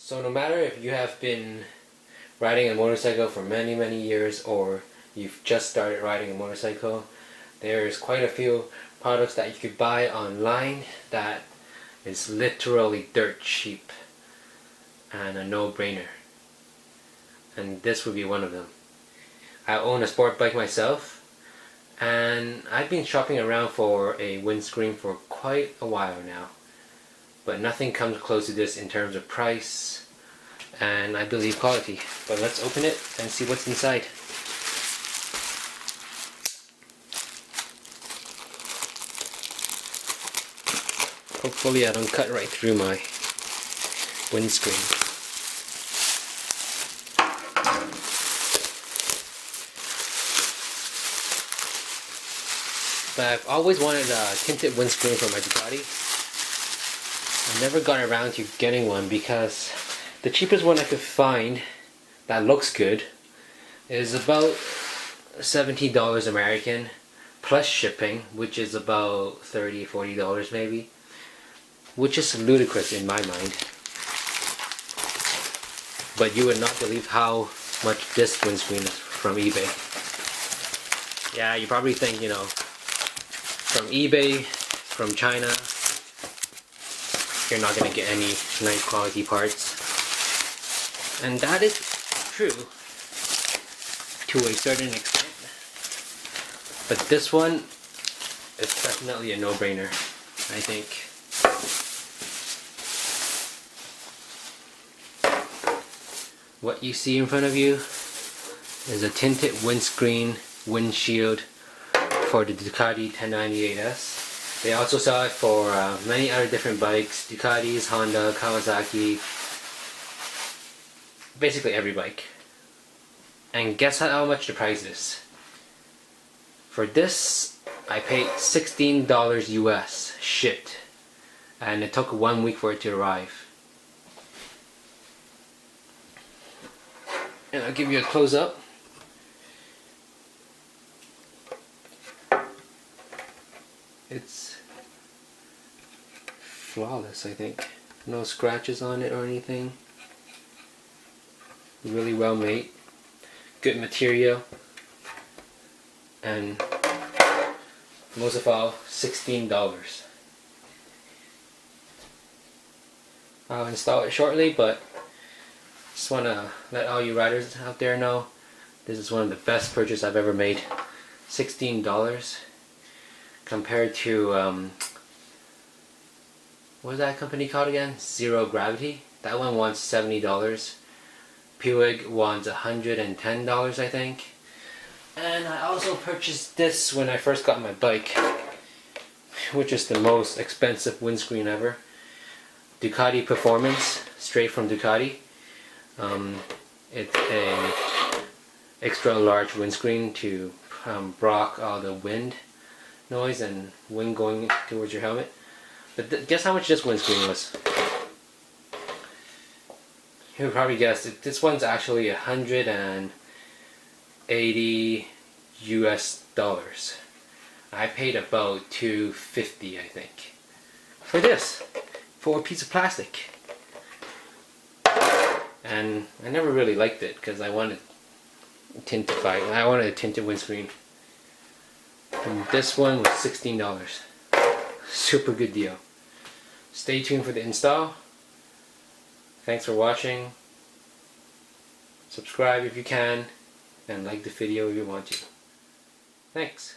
So no matter if you have been riding a motorcycle for many years or you've just started riding a motorcycle, there's quite a few products that you could buy online that is literally dirt cheap and a no-brainer. And this would be one of them. I own a sport bike myself, and I've been shopping around for a windscreen for quite a while now. But nothing comes close to this in terms of price and I believe quality. But let's open it and see what's inside. Hopefully I don't cut right through my windscreen. But I've always wanted a tinted windscreen for my Ducati. I never got around to getting one because the cheapest one I could find that looks good is about $70 American plus shipping, which is about $30–40 maybe, which is ludicrous in my mind. But you would not believe how much this windscreen is from eBay. Yeah, you probably think, from eBay, from China, you're not going to get any nice quality parts. And that is true to a certain extent. But this one is definitely a no-brainer, I think. What you see in front of you is a tinted windshield for the Ducati 1098S. They also sell it for many other different bikes, Ducatis, Honda, Kawasaki, basically every bike. And guess how much the price is? For this, I paid $16 US, shipped, and it took 1 week for it to arrive. And I'll give you a close-up. It's flawless, I think. No scratches on it or anything. Really well made. Good material. And most of all, $16. I'll install it shortly, but just want to let all you riders out there know this is one of the best purchases I've ever made. $16 compared to what was that company called again? Zero Gravity. That one wants $70. Puig wants $110, I think. And I also purchased this when I first got my bike, which is the most expensive windscreen ever. Ducati Performance, straight from Ducati. It's a extra large windscreen to block all the wind noise and wind going towards your helmet. But guess how much this windscreen was? You would probably guess it. This one's actually $180 US. I paid about $250, I think, for this, for a piece of plastic. And I never really liked it because I wanted a tinted windscreen. And this one was $16. Super good deal. Stay tuned for the install. Thanks for watching. Subscribe if you can, and like the video if you want to. Thanks.